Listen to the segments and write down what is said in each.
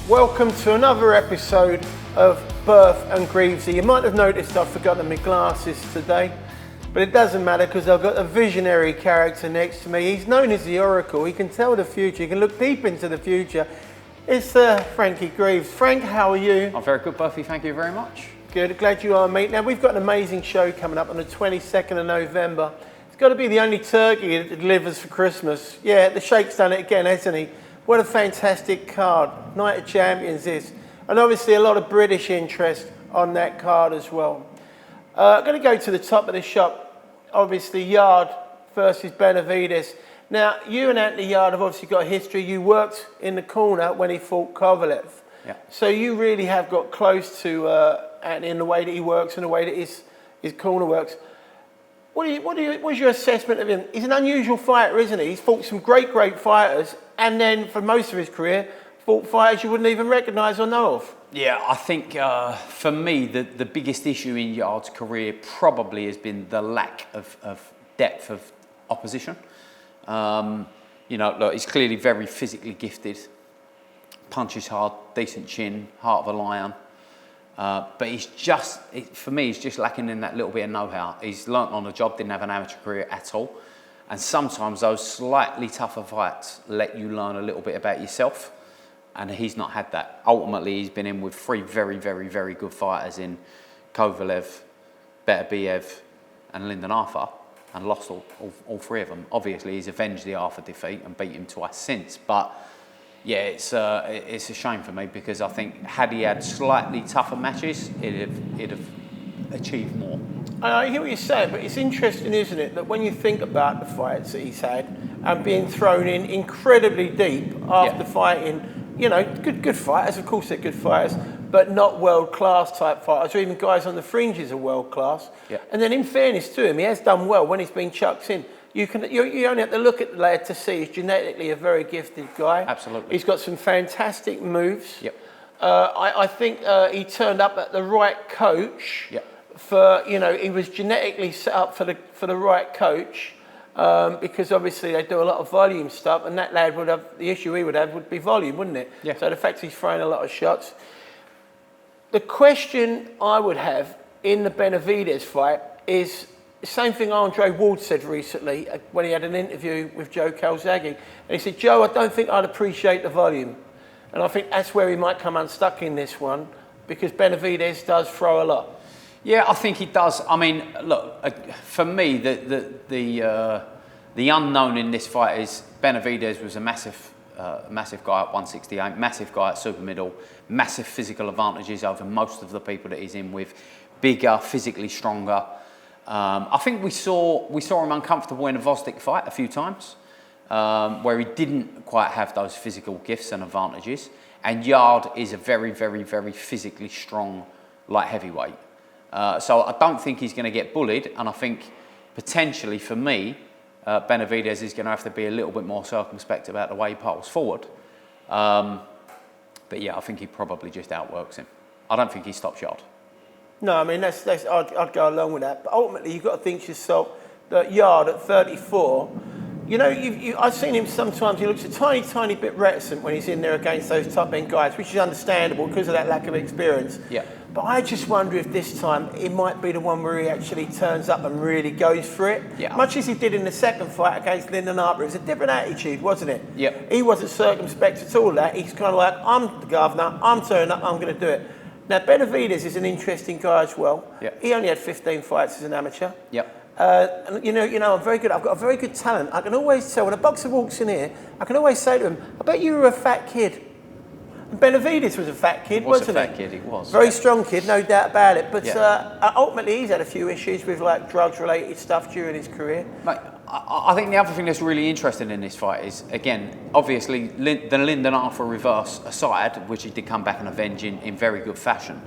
Welcome to another episode of Burf and Greavesie. You might have noticed I've forgotten my glasses today, but it doesn't matter because I've got a visionary character next to me. He's known as the Oracle. He can tell the future. He can look deep into the future. It's Frankie Greaves. Frank, how are you? I'm very good, Buffy. Thank you very much. Good. Glad you are, mate. Now, we've got an amazing show coming up on the 22nd of November. It's got to be the only turkey that delivers for Christmas. Yeah, the Sheikh's done it again, hasn't he? What a fantastic card. Night of Champions is. And obviously a lot of British interest on that card as well. I'm going to go to the top of the shop. Obviously, Yarde versus Benavidez. Now, you and Anthony Yarde have obviously got a history. You worked in the corner when he fought Kovalev. Yeah. So you really have got close to Anthony in the way that he works and the way that his corner works. What's your assessment of him? He's an unusual fighter, isn't he? He's fought some great fighters, and then for most of his career, fought fighters you wouldn't even recognise or know of. Yeah, I think for me, the biggest issue in Yarde's career probably has been the lack of depth of opposition. You know, look, he's clearly very physically gifted, punches hard, decent chin, heart of a lion. But he's just, for me, he's just lacking in that little bit of know-how. He's learnt on the job, didn't have an amateur career at all. And sometimes those slightly tougher fights let you learn a little bit about yourself. And he's not had that. Ultimately, he's been in with three very, very, very good fighters in Kovalev, Benavidez, and Lyndon Arthur, and lost all three of them. Obviously, he's avenged the Arthur defeat and beat him twice since. But yeah, it's a shame for me because I think had he had slightly tougher matches, he'd have achieved more. I hear what you're saying, but it's interesting, isn't it, that when you think about the fights that he's had and being thrown in incredibly deep after fighting, you know, good fighters, of course they're good fighters, but not world-class type fighters, or even guys on the fringes are world-class. Yeah. And then in fairness to him, he has done well when he's been chucked in. You only have to look at the lad to see he's genetically a very gifted guy. Absolutely. He's got some fantastic moves. Yep. I think he turned up at the right coach. Yep. He was genetically set up for the right coach because obviously they do a lot of volume stuff, and that lad would have the issue he would have would be volume, wouldn't it? Yeah. So the fact he's throwing a lot of shots. The question I would have in the Benavidez fight is the same thing Andre Ward said recently when he had an interview with Joe Calzaghe. And he said, Joe, I don't think I'd appreciate the volume. And I think that's where he might come unstuck in this one because Benavidez does throw a lot. Yeah, I think he does. I mean, look, for me, the unknown in this fight is Benavidez was a massive guy at 168, massive guy at super middle, massive physical advantages over most of the people that he's in with, bigger, physically stronger. I think we saw him uncomfortable in a Vosdik fight a few times, where he didn't quite have those physical gifts and advantages. And Yarde is a very, very, very physically strong light heavyweight. So I don't think he's going to get bullied, and I think potentially for me, Benavidez is going to have to be a little bit more circumspect about the way he pulls forward. But yeah, I think he probably just outworks him. I don't think he stops Yarde. No, I mean, I'd go along with that. But ultimately, you've got to think to yourself that Yarde at 34, you know, I've seen him sometimes, he looks a tiny bit reticent when he's in there against those top-end guys, which is understandable because of that lack of experience. Yeah. But I just wonder if this time it might be the one where he actually turns up and really goes for it. Yeah. Much as he did in the second fight against Lyndon Arthur. It was a different attitude, wasn't it? Yeah. He wasn't circumspect at all. That he's kind of like, I'm the governor, I'm turning up, I'm going to do it. Now, Benavidez is an interesting guy as well. Yep. He only had 15 fights as an amateur. Yep. And you know, I'm very good. I've got a very good talent. I can always tell when a boxer walks in here, I can always say to him, I bet you were a fat kid. And Benavidez was a fat kid, wasn't he? He was a fat kid, he was. Very strong kid, no doubt about it. But Yeah. Ultimately, he's had a few issues with like drugs-related stuff during his career. Mate, I think the other thing that's really interesting in this fight is, again, obviously, the Lyndon Arthur reverse aside, which he did come back and avenge in very good fashion.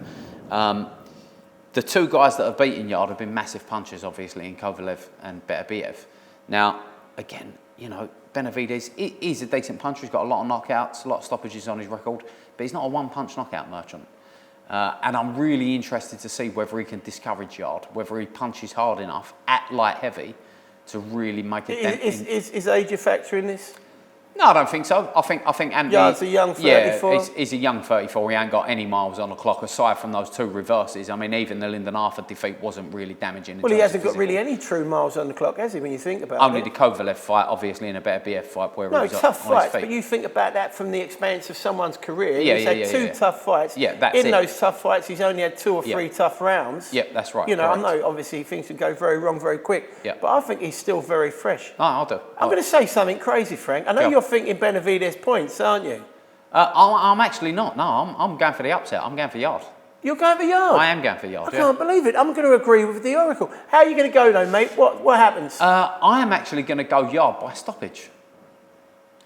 The two guys that have beaten Yarde have been massive punchers, obviously, in Kovalev and Benavidez. Now, again, you know, Benavidez is a decent puncher. He's got a lot of knockouts, a lot of stoppages on his record, but he's not a one-punch knockout merchant. And I'm really interested to see whether he can discourage Yarde, whether he punches hard enough at light heavy to really make a dent. Is age a factor in this? No, I don't think so. I think Andy... Yarde's a young 34. Yeah, he's a young 34. He ain't got any miles on the clock aside from those 2 reverses. I mean, even the Lyndon Arthur defeat wasn't really damaging. Well, he hasn't got really any true miles on the clock, has he, when you think about it? Only the Kovalev fight, obviously, in a better BF fight where no, he was tough on his fights, feet. but you think about that from the expanse of someone's career. Yeah, he's had 2 tough fights. Yeah, that's in it. those tough fights, he's only had 2 or 3 tough rounds. Yeah, that's right. You know, correct. I know, obviously, things can go very wrong very quick. Yeah. But I think he's still very fresh. No, I'll do. I'm going to say something crazy, Frank. I know you're thinking Benavidez points, aren't you? I'm actually not. No, I'm going for the upset. I'm going for Yarde. You're going for Yarde? I am going for Yarde. I can't believe it. I'm going to agree with the Oracle. How are you going to go, though, mate? What happens? I am actually going to go Yarde by stoppage.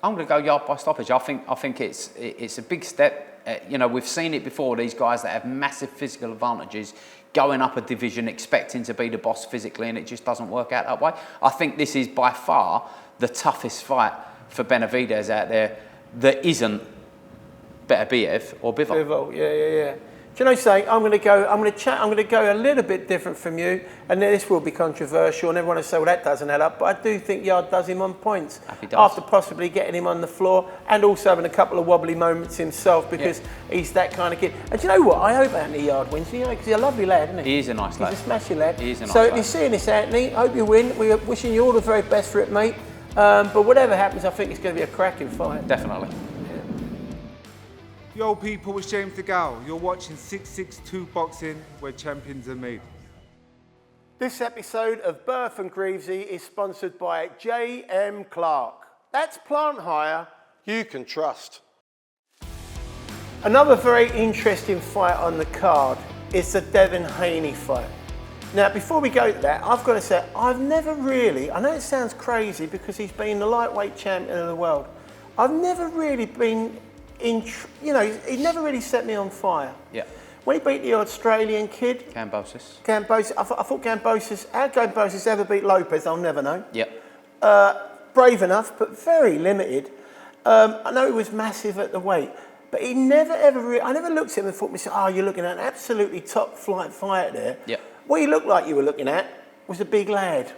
I'm going to go Yarde by stoppage. I think it's a big step. You know, we've seen it before. These guys that have massive physical advantages going up a division, expecting to be the boss physically, and it just doesn't work out that way. I think this is by far the toughest fight for Benavidez out there that isn't Benavidez or Bivol. Bivol, yeah. Do you know something? I'm going to go a little bit different from you, and this will be controversial, and everyone will say, well, that doesn't add up, but I do think Yarde does him on points. After possibly getting him on the floor, and also having a couple of wobbly moments himself, because he's that kind of kid. And do you know what? I hope Anthony Yarde wins, you know, because he's a lovely lad, isn't he? He is a nice lad. He's a smashing lad. He is a nice lad. So lad. if you're seeing this, Anthony, I hope you win. We're wishing you all the very best for it, mate. But whatever happens, I think it's going to be a cracking fight. Definitely. Yo people, it's James DeGale. You're watching 662 Boxing, where champions are made. This episode of Burf and Greavesie is sponsored by J.M. Clark. That's plant hire you can trust. Another very interesting fight on the card is the Devin Haney fight. Now, before we go to that, I've got to say, I've never really, I know it sounds crazy because he's been the lightweight champion of the world, I've never really been you know, he never really set me on fire. Yeah. When he beat the Australian kid, Kambosos. I thought Kambosos, how Kambosos ever beat Lopez, I'll never know. Yep. Brave enough, but very limited. I know he was massive at the weight, but he never ever, I never looked at him and thought to myself, oh, you're looking at an absolutely top flight fighter there. Yep. What he looked like you were looking at was a big lad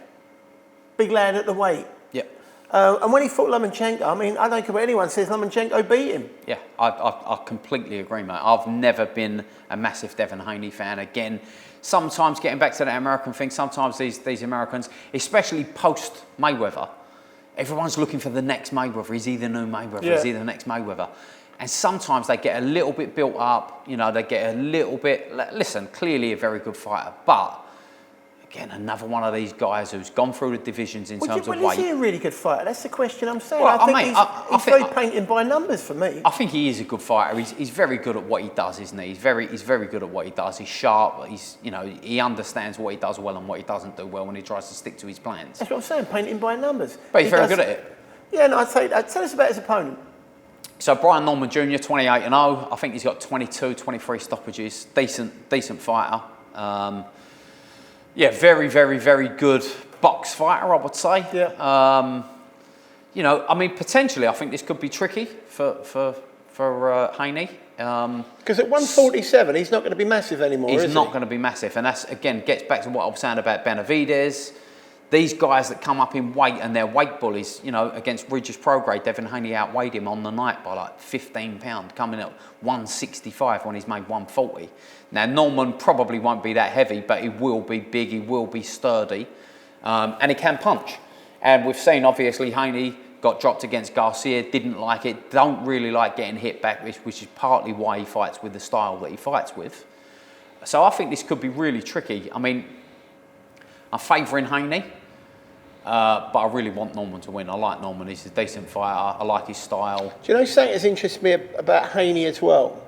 at the weight. Yep. And when he fought Lomachenko, I mean, I don't care what anyone says, Lomachenko beat him. Yeah, I completely agree, mate. I've never been a massive Devin Haney fan. Again, sometimes getting back to that American thing, sometimes these Americans, especially post-Mayweather, everyone's looking for the next Mayweather. Is he the new Mayweather? Yeah. Is he the next Mayweather? And sometimes they get a little bit built up, you know, they get a little bit... Listen, clearly a very good fighter, but... Again, another one of these guys who's gone through the divisions in terms of weight. Is he a really good fighter? That's the question I'm saying. Well, I think he's very painted by numbers for me. I think he is a good fighter. He's very good at what he does, isn't he? He's very good at what he does. He's sharp. He understands what he does well and what he doesn't do well when he tries to stick to his plans. That's what I'm saying, painting by numbers. But he's very good at it. Yeah, no, I'd say that. Tell us about his opponent. So Brian Norman Jr., 28-0. I think he's got 22, 23 stoppages. Decent fighter. Yeah, very good box fighter, I would say. Yeah. You know, I mean, potentially, I think this could be tricky for Haney. Because at 147, he's not going to be massive anymore, is he? He's not going to be massive, and that's again gets back to what I was saying about Benavidez. These guys that come up in weight and they're weight bullies, you know, against Regis Prograde, Devin Haney outweighed him on the night by like 15 pounds, coming at 165 when he's made 140. Now, Norman probably won't be that heavy, but he will be big, he will be sturdy, and he can punch. And we've seen, obviously, Haney got dropped against Garcia, didn't like it, don't really like getting hit back, which is partly why he fights with the style that he fights with. So I think this could be really tricky. I mean, I'm favouring Haney. But I really want Norman to win. I like Norman. He's a decent fighter. I like his style. Do you know something that's interested me about Haney as well?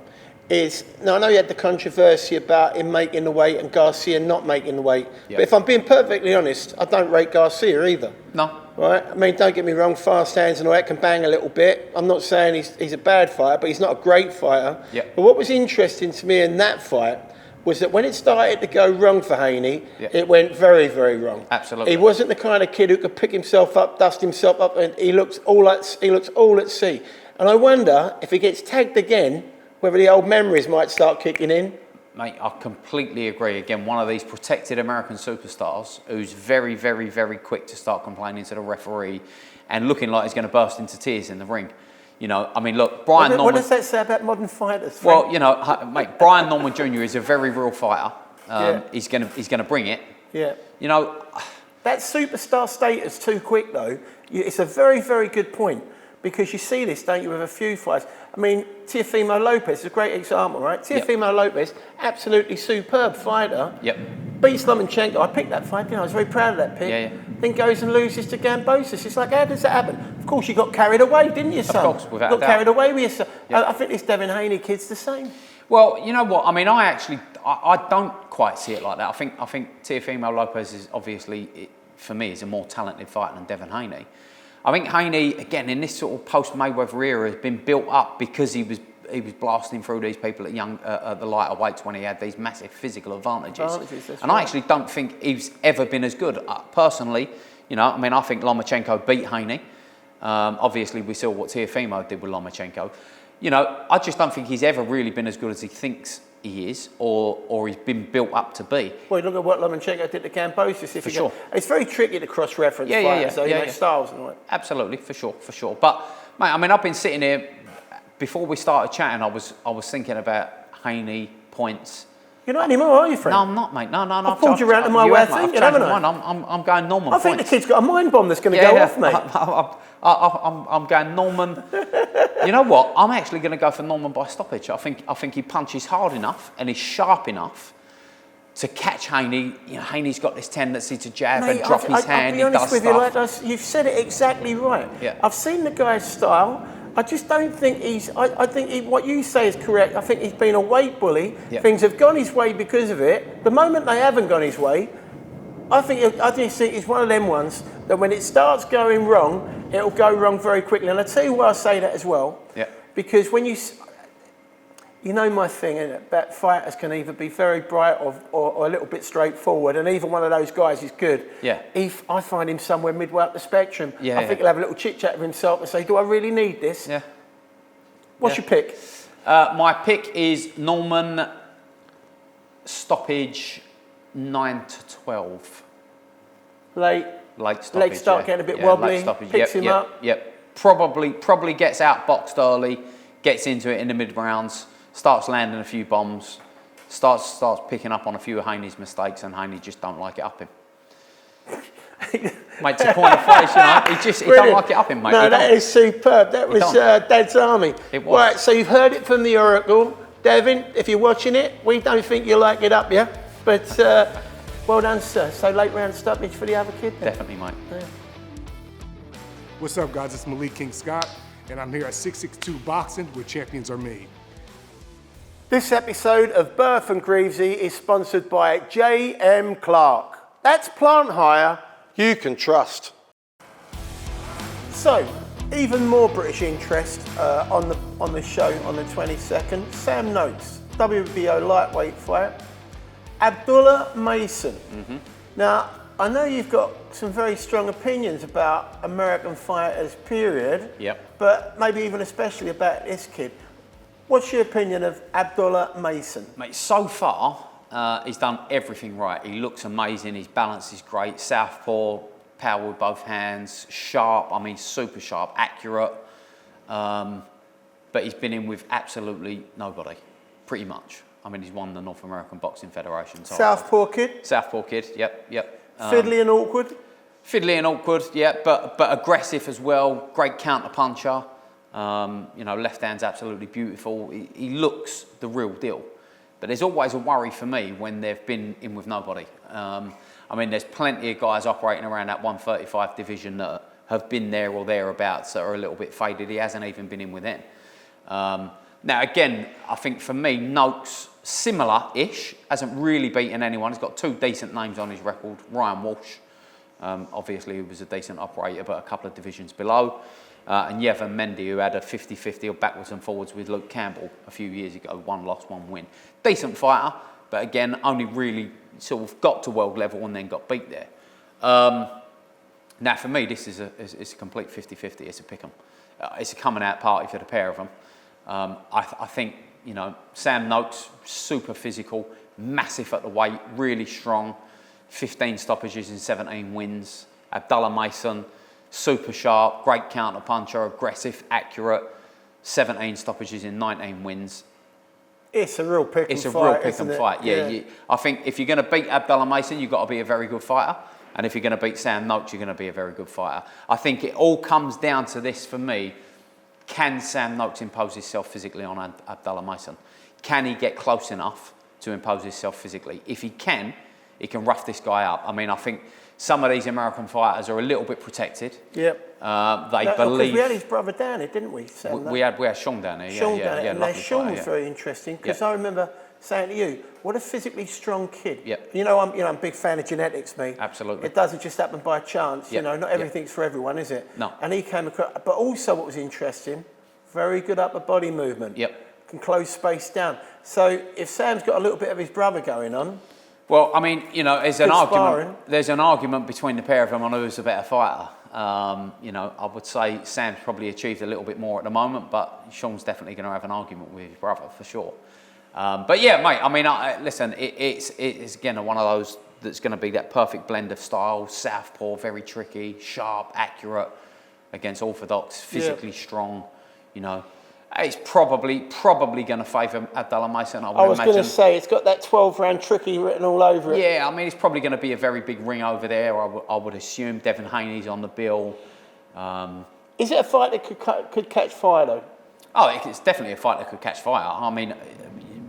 Now I know you had the controversy about him making the weight and Garcia not making the weight. Yep. But if I'm being perfectly honest, I don't rate Garcia either. No. Right? I mean, don't get me wrong, fast hands and all that can bang a little bit. I'm not saying he's a bad fighter, but he's not a great fighter. Yep. But what was interesting to me in that fight was that when it started to go wrong for Haney, it went very, very wrong. Absolutely. He wasn't the kind of kid who could pick himself up, dust himself up, and he looks all at sea. And I wonder if he gets tagged again, whether the old memories might start kicking in. Mate, I completely agree. Again, one of these protected American superstars who's very quick to start complaining to the referee and looking like he's going to burst into tears in the ring. You know, I mean, look, Brian Norman... What does that say about modern fighters, Frank? Well, you know, mate, Brian Norman Jr. is a very real fighter. He's gonna bring it. Yeah. You know... That superstar status too quick, though, it's a very, very good point. Because you see this, don't you, with a few fighters. I mean, Teofimo Lopez is a great example, right? Teofimo Lopez, absolutely superb fighter. Yep. Beats Lomachenko. I picked that fight, didn't I? I was very proud of that pick. Yeah. Then goes and loses to Gambosis. It's like, how does that happen? Of course, you got carried away, didn't you, son? Of course, without a doubt. Got carried away with your son. Yep. I think this Devin Haney kid's the same. Well, you know what? I mean, I don't quite see it like that. I think Teofimo Lopez is obviously, for me, is a more talented fighter than Devin Haney. I think Haney, again, in this sort of post-Mayweather era, has been built up because he was blasting through these people at the lighter weights when he had these massive physical advantages. And I actually don't think he's ever been as good. Personally, you know, I mean, I think Lomachenko beat Haney. Obviously, we saw what Teofimo did with Lomachenko. You know, I just don't think he's ever really been as good as he thinks he is, or he's been built up to be. Well, look at what Lomachenko did to Gambosis. For sure. It's very tricky to cross-reference fighters, styles and all that. Absolutely, for sure. But, mate, I mean, I've been sitting here, before we started chatting, I was thinking about Haney, points. You're not anymore, are you, Frank? No, I'm not, mate. No. I've pulled you around to my way of thinking, haven't I? I'm going Norman I think the kid's got a mind bomb that's going to go off, mate. I'm going Norman. You know what? I'm actually going to go for Norman by stoppage. I think he punches hard enough and he's sharp enough to catch Haney. You know, Haney's got this tendency to jab and drop his hand. I'll be honest with you, like, you've said it exactly right. Yeah. I've seen the guy's style. I just don't think he's... I think what you say is correct. I think he's been a weight bully. Yeah. Things have gone his way because of it. The moment they haven't gone his way, I just think he's one of them ones that when it starts going wrong, it'll go wrong very quickly. And I'll tell you why I say that as well. Yeah. Because when you know my thing, isn't it? That fighters can either be very bright or a little bit straightforward, and either one of those guys is good. Yeah. I find him somewhere midway up the spectrum. Yeah, I think he'll have a little chit-chat with himself and say, do I really need this? Yeah. What's your pick? My pick is Norman, stoppage 9-12. Late Stoppage. Legs start getting a bit wobbly, picks him up. Yep. Probably gets outboxed early, gets into it in the mid-rounds, starts landing a few bombs, starts picking up on a few of Haney's mistakes, and Haney just don't like it up him. Mate, to point of phrase, you know, he don't like it up him, mate. No, that is superb. That was Dad's Army. It was. Right, so you've heard it from the Oracle. Devin, if you're watching it, we don't think you like it up, yeah? But well done, sir. So late round stoppage for the other kid then? Definitely, mate. Yeah. What's up, guys? It's Malik King Scott, and I'm here at 662 Boxing, where champions are made. This episode of Burf and Greavesie is sponsored by J.M. Clark. That's plant hire you can trust. So, even more British interest on the show on the 22nd. Sam Noakes, WBO lightweight fight. Abdullah Mason. Mm-hmm. Now, I know you've got some very strong opinions about American fighters, period. Yep. But maybe even especially about this kid. What's your opinion of Abdullah Mason? Mate, so far, he's done everything right. He looks amazing. His balance is great. Southpaw, power with both hands, sharp. I mean, super sharp, accurate. But he's been in with absolutely nobody, pretty much. I mean, he's won the North American Boxing Federation title. Southpaw kid? Southpaw kid, yep. Fiddly and awkward? Fiddly and awkward, yeah, but aggressive as well. Great counter puncher. You know, left hand's absolutely beautiful. He looks the real deal. But there's always a worry for me when they've been in with nobody. I mean, there's plenty of guys operating around that 135 division that have been there or thereabouts that are a little bit faded. He hasn't even been in with them. Now, again, I think for me, Noakes, similar-ish, hasn't really beaten anyone. He's got two decent names on his record. Ryan Walsh, obviously, who was a decent operator, but a couple of divisions below. And Yevon Mendy, who had a 50-50 or backwards and forwards with Luke Campbell a few years ago. 1 loss, 1 win. Decent fighter, but again, only really sort of got to world level and then got beat there. Now, for me, this is a complete 50-50. It's a pick 'em. It's a coming out party for the pair of them. I think, you know, Sam Noakes, super physical, massive at the weight, really strong, 15 stoppages and 17 wins. Abdullah Mason, super sharp, great counter puncher, aggressive, accurate. 17 stoppages in 19 wins. It's a real pick and fight. It's a real pick and fight. Yeah. I think if you're going to beat Abdullah Mason, you've got to be a very good fighter. And if you're going to beat Sam Noakes, you're going to be a very good fighter. I think it all comes down to this for me. Can Sam Noakes impose himself physically on Abdullah Mason? Can he get close enough to impose himself physically? If he can rough this guy up. I mean, I think some of these American fighters are a little bit protected. Yep. They believe. We had his brother down here, didn't we? Sam, we had Sean down here. Sean down here. And now Sean was fighter, very interesting because I remember saying to you, what a physically strong kid. Yep. I'm a big fan of genetics, me. Absolutely. It doesn't just happen by chance. Yep. Not everything's for everyone, is it? No. And he came across, but also what was interesting, very good upper body movement. Yep. Can close space down. So if Sam's got a little bit of his brother going on. Well, I mean, there's an argument. There's an argument between the pair of them on who's a better fighter. I would say Sam's probably achieved a little bit more at the moment, but Sean's definitely going to have an argument with his brother for sure. But yeah, mate. I mean, listen, it's again one of those that's going to be that perfect blend of style. Southpaw, very tricky, sharp, accurate against orthodox, physically strong. It's probably going to favour Abdullah Mason, I was going to say, it's got that 12-round tricky written all over it. Yeah, I mean, it's probably going to be a very big ring over there, I would assume. Devin Haney's on the bill. Is it a fight that could catch fire, though? Oh, it's definitely a fight that could catch fire. I mean,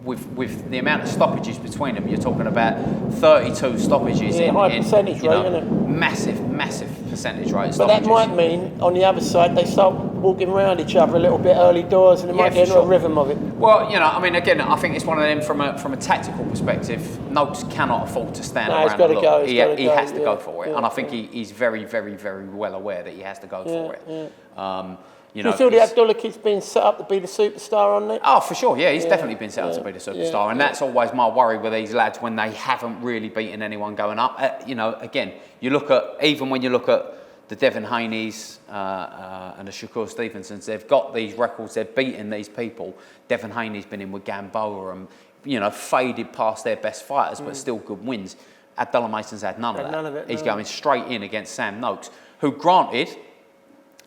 with the amount of stoppages between them, you're talking about 32 stoppages in high percentage rate, isn't it? Massive percentage rate. But that might mean, on the other side, they start walking around each other a little bit early doors, and they might get into a rhythm of it. Well, I mean, again, I think it's one of them from a tactical perspective. Noakes cannot afford to stand around. He's got to go. He has to go for it, and I think he's very, very, very well aware that he has to go for it. Do you feel the Abdullah kid's been set up to be the superstar on it? Oh, for sure, yeah. He's definitely been set up to be the superstar. And that's always my worry with these lads when they haven't really beaten anyone going up. Again, even when you look at the Devin Haneys and the Shakur Stevensons, they've got these records, they've beaten these people. Devin Haney's been in with Gamboa and, faded past their best fighters, but still good wins. Abdullah Mason's had none of that. He's going straight in against Sam Noakes, who, granted,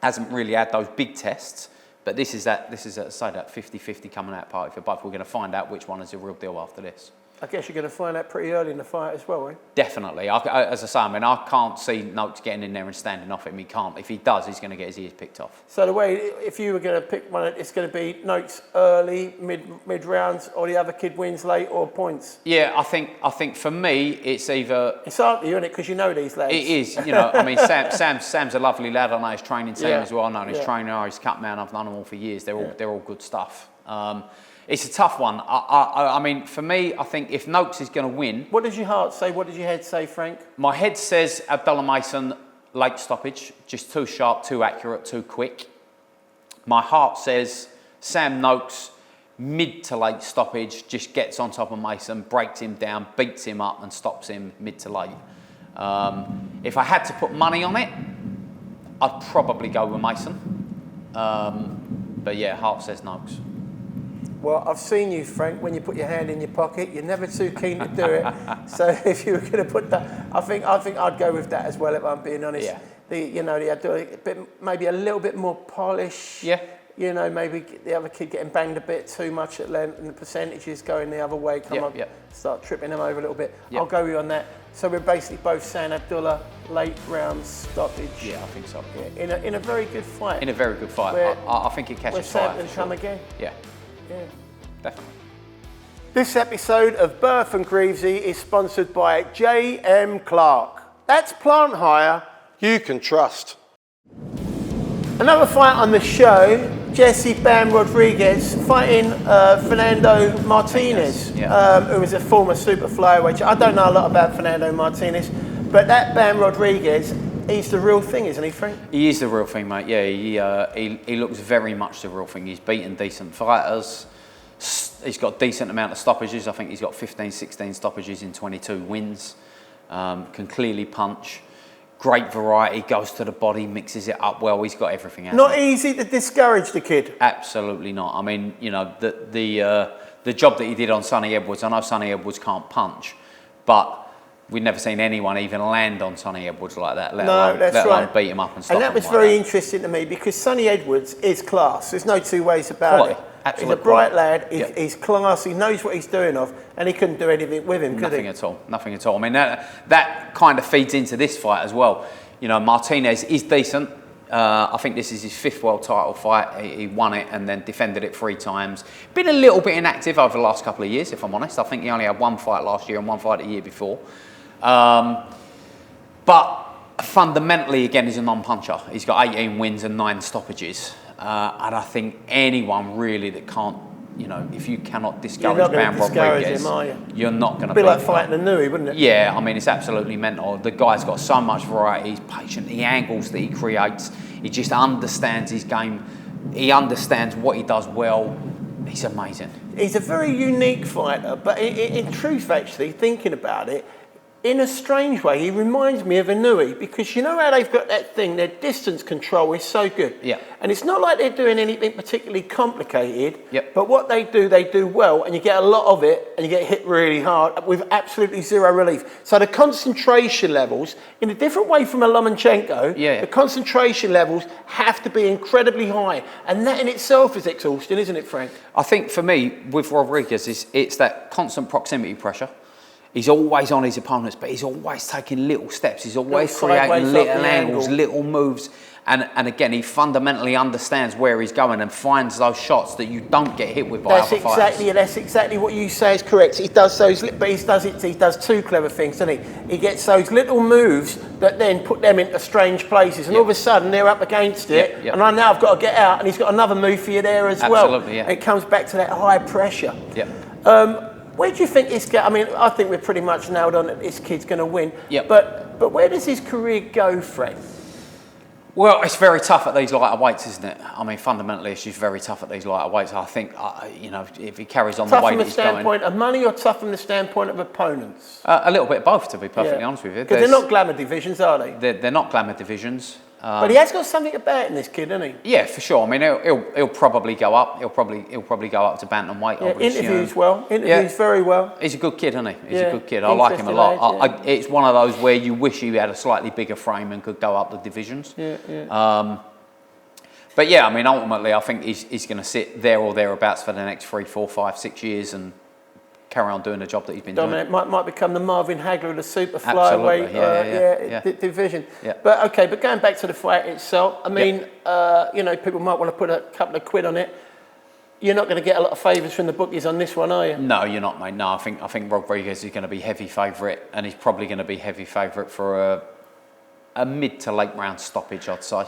hasn't really had those big tests, but this is that 50-50 coming out party for both. We're going to find out which one is the real deal after this. I guess you're going to find out pretty early in the fight as well, eh? Definitely. As I say, I can't see Noakes getting in there and standing off him. He can't. If he does, he's going to get his ears picked off. So the way, if you were going to pick one, it's going to be Noakes early, mid rounds, or the other kid wins late, or points. Yeah, I think for me, it's either. It's hard to you, isn't it? Because you know these lads. It is. I mean, Sam's a lovely lad. I know his training team as well. I know his trainer, his cut man. I've known them all for years. They're all good stuff. It's a tough one. I mean, for me, I think if Noakes is going to win... What does your heart say? What does your head say, Frank? My head says Abdullah Mason, late stoppage. Just too sharp, too accurate, too quick. My heart says Sam Noakes, mid to late stoppage, just gets on top of Mason, breaks him down, beats him up and stops him mid to late. If I had to put money on it, I'd probably go with Mason. But yeah, heart says Noakes. Well, I've seen you, Frank, when you put your hand in your pocket. You're never too keen to do it. So if you were going to put that, I think I'd go with that as well, if I'm being honest. Yeah. Maybe a little bit more polish. Yeah. Maybe the other kid getting banged a bit too much at length and the percentages going the other way, start tripping them over a little bit. Yeah. I'll go with you on that. So we're basically both saying Abdullah, late round stoppage. Yeah, I think so. Yeah. In a very good fight. In a very good fight. I think it catches fire. Where Sam can come again. Yeah. Yeah, definitely. This episode of Burf and Greavesie is sponsored by J.M. Clark. That's plant hire you can trust. Another fight on the show, Jesse Bam Rodriguez fighting Fernando Martinez, who is a former super flyweight. I don't know a lot about Fernando Martinez, but that Bam Rodriguez, he's the real thing, isn't he, Frank? He is the real thing, mate. Yeah, he looks very much the real thing. He's beaten decent fighters. He's got a decent amount of stoppages. I think he's got 15, 16 stoppages in 22 wins. Can clearly punch. Great variety, goes to the body, mixes it up well. He's got everything out. Not easy to discourage the kid. Absolutely not. I mean, the job that he did on Sonny Edwards, I know Sonny Edwards can't punch, but we've never seen anyone even land on Sonny Edwards like that, let No, alone, that's let alone right. beat him up and stop And that him was like very that. interesting to me because Sonny Edwards is class. There's no two ways about Quality. it. Absolute He's a bright quality. lad. He's class. He knows what he's doing and he couldn't do anything with him, could Nothing he? at all. Nothing at all. I mean, that kind of feeds into this fight as well. You know, Martinez is decent. I think this is his 5th world title fight. He won it and then defended it 3 times. Been a little bit inactive over the last couple of years, if I'm honest. I think he only had 1 fight last year and 1 fight the year before. But fundamentally, again, he's a non-puncher. He's got 18 wins and 9 stoppages. And I think anyone really that can't, you know, if you cannot discourage Bam Rodriguez, him, are you? you're not going to Be beat like him. fighting a Nui, wouldn't it? Yeah, I mean, it's absolutely mental. The guy's got so much variety. He's patient. The angles that he creates, he just understands his game. He understands what he does well. He's amazing. He's a very unique fighter, but in truth, actually, thinking about it, in a strange way, he reminds me of a Nui because you know how they've got that thing, their distance control is so good. Yeah. And it's not like they're doing anything particularly complicated, Yep. but what they do well, and you get a lot of it, and you get hit really hard with absolutely zero relief. So the concentration levels, in a different way from a Lomachenko, Yeah. the concentration levels have to be incredibly high. And that in itself is exhausting, isn't it, Frank? I think for me, with Rodriguez, it's that constant proximity pressure. He's always on his opponents, but he's always taking little steps. He's always creating little angles, little moves. And again, he fundamentally understands where he's going and finds those shots that you don't get hit with by other fighters. That's exactly what you say is correct. He does those, but he does 2 clever things, doesn't he? He gets those little moves that then put them into strange places, and all of a sudden they're up against it. Yep. And I now I've got to get out, and he's got another move for you there as well. Absolutely, yeah. And it comes back to that high pressure. Yeah. Where do you think this guy? I mean, I think we're pretty much nailed on that this kid's going to win. Yep. But where does his career go, Frank? Well, it's very tough at these lighter weights, isn't it? I mean, fundamentally, it's just very tough at these lighter weights. I think, you know, if he carries on Tough the way from that the he's going, standpoint of money, or tough from the standpoint of opponents? a little bit of both, to be perfectly honest with you. Because they're not glamour divisions, are they? They're not glamour divisions. But he has got something about him, this kid, hasn't he? Yeah, for sure. I mean, he'll probably go up. He'll probably go up to bantamweight. Yeah, interviews very well. He's a good kid, isn't he? He's Yeah, a good kid. I like him a lot. interesting age, It's one of those where you wish he had a slightly bigger frame and could go up the divisions. But yeah, I mean, ultimately, I think he's going to sit there or thereabouts for the next 3, 4, 5, 6 years and carry on doing the job that he's been doing. Might become the Marvin Hagler of the super Absolutely, flyweight division. Yeah. But going back to the fight itself, I mean, you know, people might want to put a couple of quid on it. You're not going to get a lot of favours from the bookies on this one, are you? No, you're not, mate. No, I think Rodriguez is going to be heavy favourite, and he's probably going to be heavy favourite for a mid to late round stoppage, I'd say.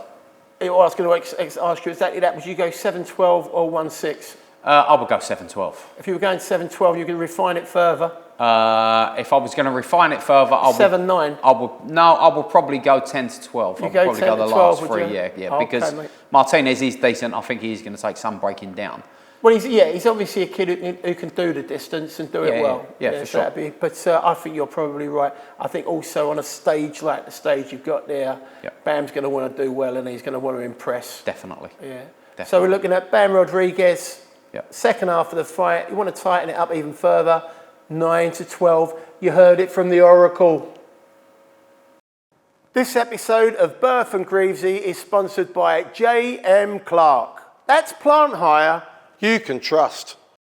I was going to ask you exactly that. Would you go 7-12 or 1-6? I would go 7-12. If you were going 7-12, you could refine it further. If I was going to refine it further, I would 7-9. I would probably go 10 to 12. You I would go probably 10 go the to 12, last would 3, you? yeah, Okay, because mate. Martinez is decent. I think he's going to take some breaking down. Well, he's obviously a kid who can do the distance and do it well. Yeah, for sure. But I think you're probably right. I think also on a stage like the stage you've got there, Bam's going to want to do well and he's going to want to impress. Definitely. Yeah. Definitely. So we're looking at Bam Rodriguez. Yeah. Second half of the fight, you want to tighten it up even further, 9-12. You heard it from the Oracle. This episode of Burf and Greavesie is sponsored by J.M. Clark. That's plant hire you can trust.